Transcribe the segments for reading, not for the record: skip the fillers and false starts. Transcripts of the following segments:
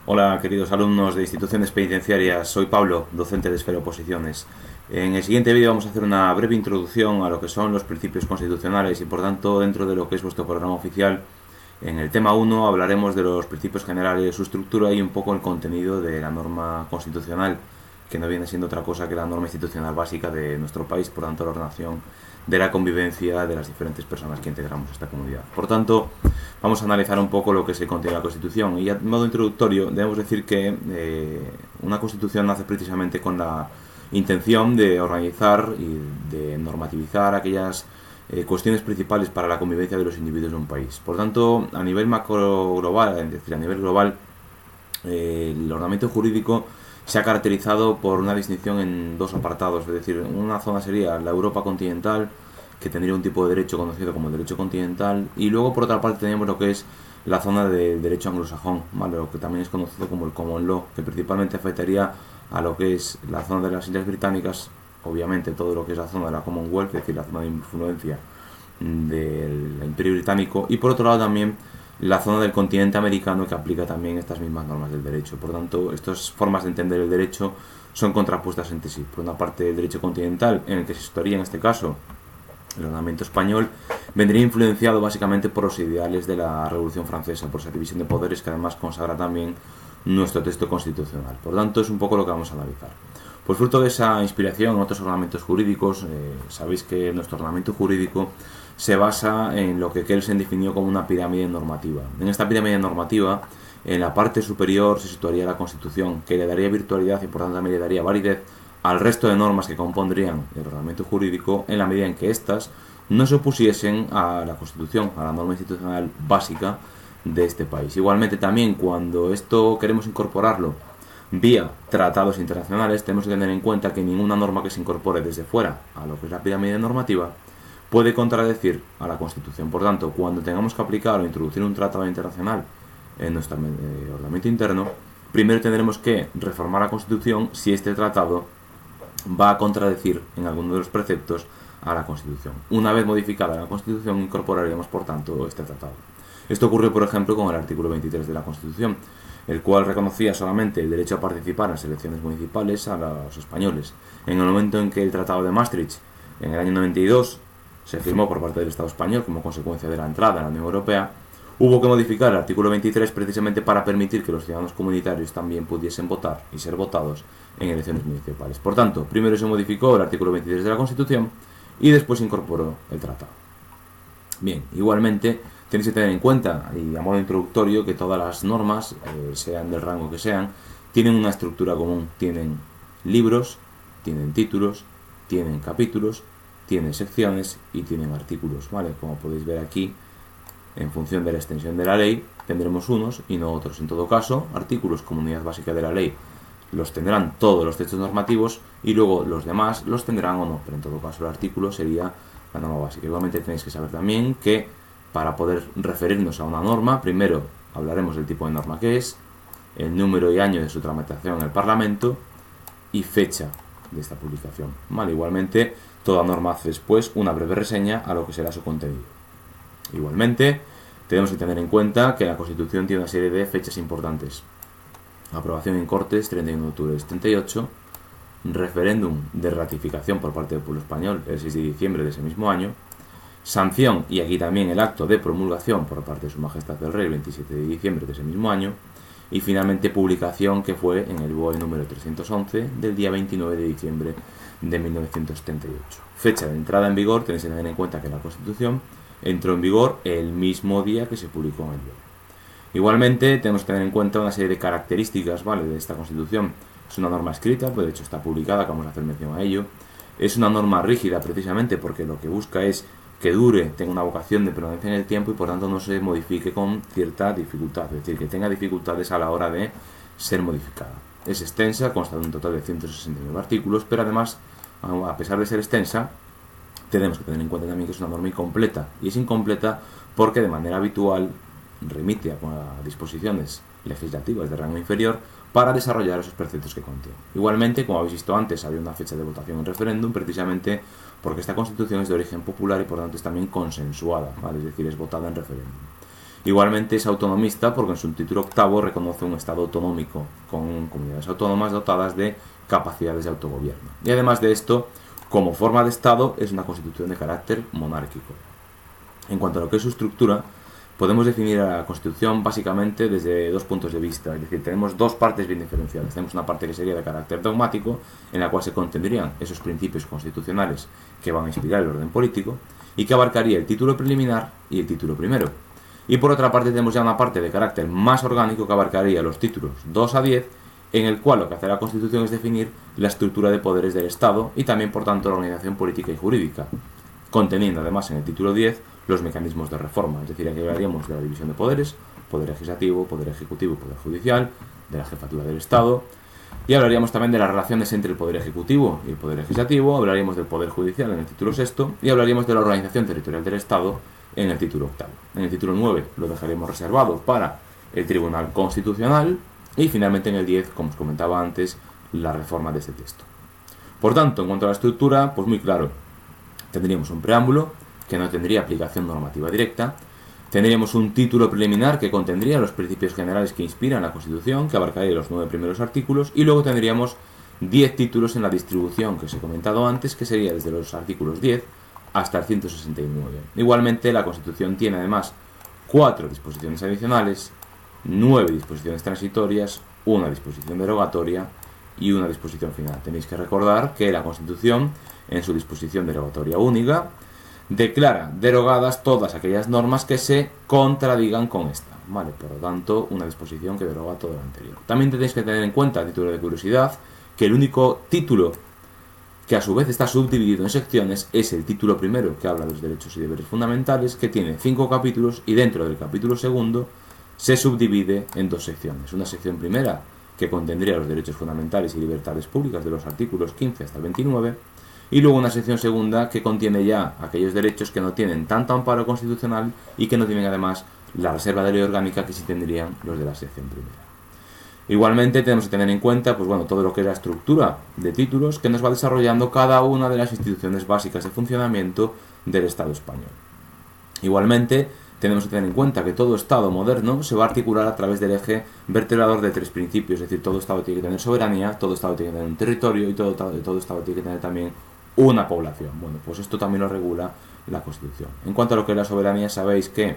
Hola, queridos alumnos de instituciones penitenciarias. Soy Pablo, docente de Esfera Oposiciones. En el siguiente vídeo vamos a hacer una breve introducción a lo que son los principios constitucionales y, por tanto, dentro de lo que es vuestro programa oficial, en el tema 1 hablaremos de los principios generales, su estructura y un poco el contenido de la norma constitucional, que no viene siendo otra cosa que la norma institucional básica de nuestro país, por tanto, la ordenación de la convivencia de las diferentes personas que integramos esta comunidad. Por tanto, vamos a analizar un poco lo que es el contenido de la Constitución. Y a modo introductorio, debemos decir que una Constitución nace precisamente con la intención de organizar y de normativizar aquellas cuestiones principales para la convivencia de los individuos de un país. Por tanto, a nivel macro global, es decir, a nivel global, el ordenamiento jurídico se ha caracterizado por una distinción en dos apartados, es decir, una zona sería la Europa continental, que tendría un tipo de derecho conocido como el derecho continental, y luego por otra parte tenemos lo que es la zona del derecho anglosajón, ¿vale? Lo que también es conocido como el common law, que principalmente afectaría a lo que es la zona de las Islas Británicas, obviamente todo lo que es la zona de la Commonwealth, es decir, la zona de influencia del Imperio Británico, y por otro lado también la zona del continente americano, que aplica también estas mismas normas del derecho. Por tanto, estas formas de entender el derecho son contrapuestas entre sí. Por una parte, el derecho continental, en el que se situaría en este caso el ordenamiento español, vendría influenciado básicamente por los ideales de la Revolución Francesa, por esa división de poderes que además consagra también nuestro texto constitucional. Por tanto, es un poco lo que vamos a analizar. Pues fruto de esa inspiración en otros ordenamientos jurídicos, sabéis que nuestro ordenamiento jurídico se basa en lo que Kelsen definió como una pirámide normativa. En esta pirámide normativa, en la parte superior se situaría la Constitución, que le daría virtualidad y por tanto también le daría validez al resto de normas que compondrían el ordenamiento jurídico, en la medida en que éstas no se opusiesen a la Constitución, a la norma institucional básica de este país. Igualmente también, cuando esto queremos incorporarlo vía tratados internacionales, tenemos que tener en cuenta que ninguna norma que se incorpore desde fuera a lo que es la pirámide normativa puede contradecir a la Constitución. Por tanto, cuando tengamos que aplicar o introducir un tratado internacional en nuestro ordenamiento interno, primero tendremos que reformar la Constitución si este tratado va a contradecir en alguno de los preceptos a la Constitución. Una vez modificada la Constitución, incorporaríamos, por tanto, este tratado. Esto ocurrió, por ejemplo, con el artículo 23 de la Constitución, el cual reconocía solamente el derecho a participar en las elecciones municipales a los españoles. En el momento en que el Tratado de Maastricht, en el año 92, se firmó por parte del Estado español como consecuencia de la entrada en la Unión Europea, hubo que modificar el artículo 23 precisamente para permitir que los ciudadanos comunitarios también pudiesen votar y ser votados en elecciones municipales. Por tanto, primero se modificó el artículo 23 de la Constitución y después se incorporó el tratado. Bien, igualmente tenéis que tener en cuenta, y a modo introductorio, que todas las normas, sean del rango que sean, tienen una estructura común. Tienen libros, tienen títulos, tienen capítulos, tienen secciones y tienen artículos, ¿vale? Como podéis ver aquí, en función de la extensión de la ley, tendremos unos y no otros. En todo caso, artículos como unidad básica de la ley los tendrán todos los textos normativos y luego los demás los tendrán o no, pero en todo caso el artículo sería la norma básica. Igualmente tenéis que saber también que para poder referirnos a una norma, primero hablaremos del tipo de norma que es, el número y año de su tramitación en el Parlamento y fecha de esta publicación. Vale, igualmente toda norma hace después una breve reseña a lo que será su contenido. Igualmente tenemos que tener en cuenta que la Constitución tiene una serie de fechas importantes. Aprobación en Cortes, 31 de octubre del 78, referéndum de ratificación por parte del pueblo español el 6 de diciembre de ese mismo año, sanción y aquí también el acto de promulgación por parte de Su Majestad el Rey el 27 de diciembre de ese mismo año, y finalmente publicación, que fue en el BOE número 311 del día 29 de diciembre de 1978. Fecha de entrada en vigor, tenéis que tener en cuenta que la Constitución entró en vigor el mismo día que se publicó en el BOE. Igualmente tenemos que tener en cuenta una serie de características, ¿vale?, de esta Constitución. Es una norma escrita, pues de hecho está publicada, que vamos a hacer mención a ello. Es una norma rígida precisamente porque lo que busca es que dure, tenga una vocación de permanencia en el tiempo y por tanto no se modifique con cierta dificultad, es decir, que tenga dificultades a la hora de ser modificada. Es extensa, consta de un total de 169 artículos, pero además, a pesar de ser extensa, tenemos que tener en cuenta también que es una norma incompleta, y es incompleta porque de manera habitual remite a disposiciones legislativas de rango inferior para desarrollar esos preceptos que contiene. Igualmente, como habéis visto antes, había una fecha de votación en referéndum precisamente porque esta Constitución es de origen popular y por tanto es también consensuada, ¿vale? Es decir, es votada en referéndum. Igualmente es autonomista porque en su título octavo reconoce un Estado autonómico con comunidades autónomas dotadas de capacidades de autogobierno. Y además de esto, como forma de Estado, es una constitución de carácter monárquico. En cuanto a lo que es su estructura, podemos definir a la Constitución básicamente desde dos puntos de vista, es decir, tenemos dos partes bien diferenciadas. Tenemos una parte que sería de carácter dogmático, en la cual se contendrían esos principios constitucionales que van a inspirar el orden político, y que abarcaría el título preliminar y el título primero. Y por otra parte tenemos ya una parte de carácter más orgánico que abarcaría los títulos 2 a 10, en el cual lo que hace la Constitución es definir la estructura de poderes del Estado y también, por tanto, la organización política y jurídica, conteniendo además en el título 10 los mecanismos de reforma, es decir, aquí hablaríamos de la división de poderes, poder legislativo, poder ejecutivo, poder judicial, de la jefatura del Estado, y hablaríamos también de las relaciones entre el poder ejecutivo y el poder legislativo, hablaríamos del poder judicial en el título sexto y hablaríamos de la organización territorial del Estado en el título octavo. En el título 9 lo dejaremos reservado para el Tribunal Constitucional y finalmente en el 10, como os comentaba antes, la reforma de este texto. Por tanto, en cuanto a la estructura, pues muy claro, tendríamos un preámbulo que no tendría aplicación normativa directa, tendríamos un título preliminar que contendría los principios generales que inspiran la Constitución, que abarcaría los 9 primeros artículos, y luego tendríamos 10 títulos en la distribución que os he comentado antes, que sería desde los artículos 10 hasta el 169. Igualmente, la Constitución tiene además 4 disposiciones adicionales, 9 disposiciones transitorias, una disposición derogatoria y una disposición final. Tenéis que recordar que la Constitución, en su disposición derogatoria única, declara derogadas todas aquellas normas que se contradigan con esta, ¿vale? Por lo tanto, una disposición que deroga todo lo anterior. También tenéis que tener en cuenta, a título de curiosidad, que el único título que a su vez está subdividido en secciones es el título primero, que habla de los derechos y deberes fundamentales, que tiene 5 capítulos y dentro del capítulo segundo se subdivide en 2 secciones. Una sección primera que contendría los derechos fundamentales y libertades públicas de los artículos 15 hasta el 29, y luego una sección segunda que contiene ya aquellos derechos que no tienen tanto amparo constitucional y que no tienen además la reserva de ley orgánica que sí tendrían los de la sección primera. Igualmente tenemos que tener en cuenta todo lo que es la estructura de títulos que nos va desarrollando cada una de las instituciones básicas de funcionamiento del Estado español. Igualmente tenemos que tener en cuenta que todo Estado moderno se va a articular a través del eje vertebrador de 3 principios, es decir, todo Estado tiene que tener soberanía, todo Estado tiene que tener un territorio y todo Estado tiene que tener también una población. Bueno, pues esto también lo regula la Constitución. En cuanto a lo que es la soberanía, sabéis que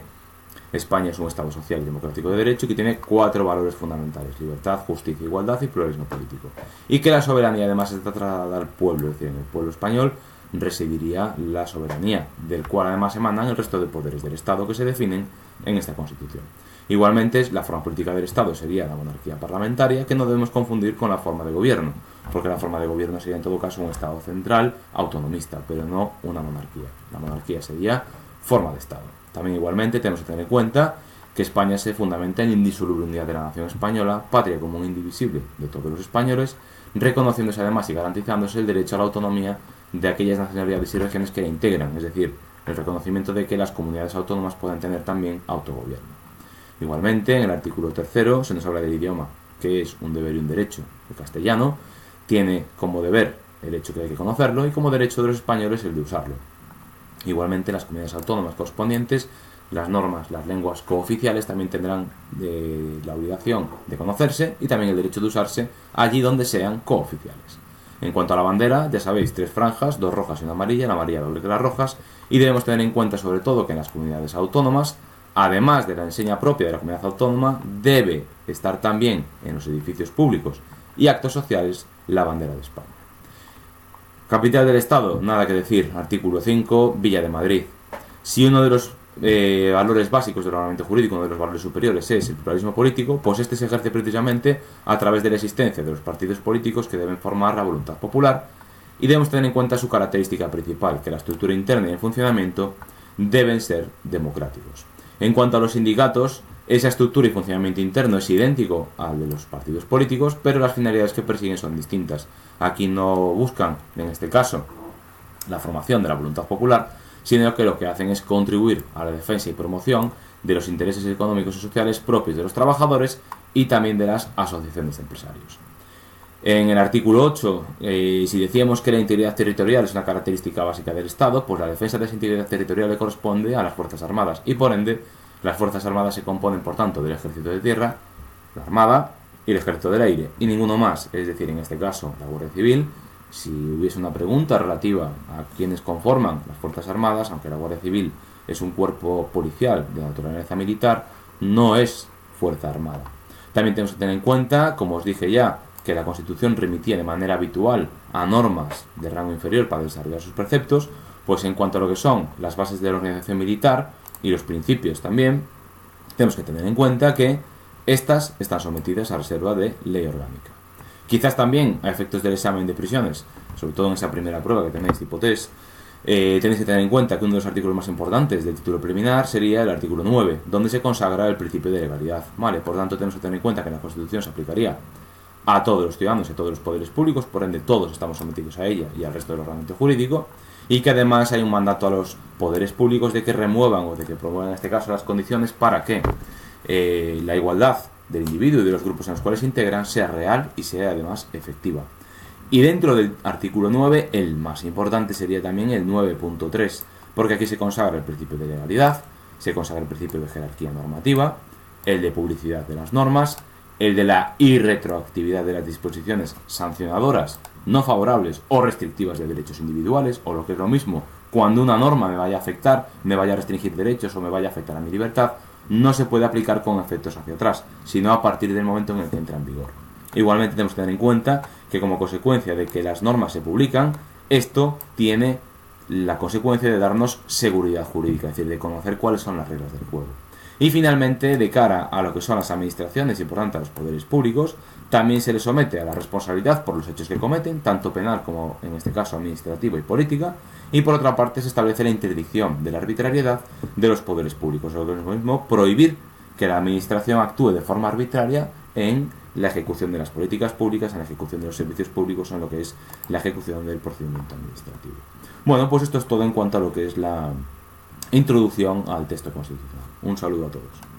España es un Estado social y democrático de derecho y que tiene 4 valores fundamentales: libertad, justicia, igualdad y pluralismo político. Y que la soberanía además está trasladada al pueblo, es decir, en el pueblo español residiría la soberanía, del cual además emanan el resto de poderes del Estado que se definen en esta Constitución. Igualmente, la forma política del Estado sería la monarquía parlamentaria, que no debemos confundir con la forma de gobierno, porque la forma de gobierno sería en todo caso un Estado central autonomista, pero no una monarquía. La monarquía sería forma de Estado. También igualmente tenemos que tener en cuenta que España se fundamenta en la indisoluble unidad de la nación española, patria común e indivisible de todos los españoles, reconociéndose además y garantizándose el derecho a la autonomía de aquellas nacionalidades y regiones que la integran, es decir, el reconocimiento de que las comunidades autónomas puedan tener también autogobierno. Igualmente, en el artículo 3 se nos habla del idioma, que es un deber y un derecho. El castellano tiene como deber el hecho que hay que conocerlo y como derecho de los españoles el de usarlo. Igualmente, las comunidades autónomas correspondientes, las normas, las lenguas cooficiales también tendrán la obligación de conocerse y también el derecho de usarse allí donde sean cooficiales. En cuanto a la bandera, ya sabéis, 3 franjas, 2 rojas y una amarilla, la amarilla doble que las rojas, y debemos tener en cuenta sobre todo que en las comunidades autónomas, además de la enseña propia de la comunidad autónoma, debe estar también en los edificios públicos y actos sociales la bandera de España. Capital del Estado, nada que decir, artículo 5, Villa de Madrid. Si uno de los valores básicos del ordenamiento jurídico, uno de los valores superiores es el pluralismo político, pues este se ejerce precisamente a través de la existencia de los partidos políticos que deben formar la voluntad popular, y debemos tener en cuenta su característica principal, que la estructura interna y el funcionamiento deben ser democráticos. En cuanto a los sindicatos, esa estructura y funcionamiento interno es idéntico al de los partidos políticos, pero las finalidades que persiguen son distintas. Aquí no buscan, en este caso, la formación de la voluntad popular, sino que lo que hacen es contribuir a la defensa y promoción de los intereses económicos y sociales propios de los trabajadores y también de las asociaciones de empresarios. En el artículo 8, si decíamos que la integridad territorial es una característica básica del Estado, pues la defensa de esa integridad territorial le corresponde a las Fuerzas Armadas y por ende Las Fuerzas Armadas se componen, por tanto, del Ejército de Tierra, la Armada y el Ejército del Aire, y ninguno más, es decir, en este caso, la Guardia Civil. Si hubiese una pregunta relativa a quienes conforman las Fuerzas Armadas, aunque la Guardia Civil es un cuerpo policial de naturaleza militar, no es Fuerza Armada. También tenemos que tener en cuenta, como os dije ya, que la Constitución remitía de manera habitual a normas de rango inferior para desarrollar sus preceptos, pues en cuanto a lo que son las bases de la organización militar y los principios también, tenemos que tener en cuenta que estas están sometidas a reserva de ley orgánica. Quizás también, a efectos del examen de prisiones, sobre todo en esa primera prueba que tenéis tipo test, tenéis que tener en cuenta que uno de los artículos más importantes del título preliminar sería el artículo 9, donde se consagra el principio de legalidad. Vale, por tanto, tenemos que tener en cuenta que la Constitución se aplicaría a todos los ciudadanos y a todos los poderes públicos, por ende todos estamos sometidos a ella y al resto del ordenamiento jurídico, y que además hay un mandato a los poderes públicos de que remuevan o de que promuevan en este caso las condiciones para que la igualdad del individuo y de los grupos en los cuales se integran sea real y sea además efectiva. Y dentro del artículo 9, el más importante sería también el 9.3, porque aquí se consagra el principio de legalidad, se consagra el principio de jerarquía normativa, el de publicidad de las normas, el de la irretroactividad de las disposiciones sancionadoras no favorables o restrictivas de derechos individuales, o lo que es lo mismo, cuando una norma me vaya a afectar, me vaya a restringir derechos o me vaya a afectar a mi libertad, no se puede aplicar con efectos hacia atrás, sino a partir del momento en el que entra en vigor. Igualmente tenemos que tener en cuenta que como consecuencia de que las normas se publican, esto tiene la consecuencia de darnos seguridad jurídica, es decir, de conocer cuáles son las reglas del juego. Y finalmente, de cara a lo que son las administraciones y por tanto a los poderes públicos, también se les somete a la responsabilidad por los hechos que cometen, tanto penal como en este caso administrativa y política, y por otra parte se establece la interdicción de la arbitrariedad de los poderes públicos, o lo mismo, prohibir que la administración actúe de forma arbitraria en la ejecución de las políticas públicas, en la ejecución de los servicios públicos, en lo que es la ejecución del procedimiento administrativo. Bueno, pues esto es todo en cuanto a lo que es la introducción al texto constitucional. Un saludo a todos.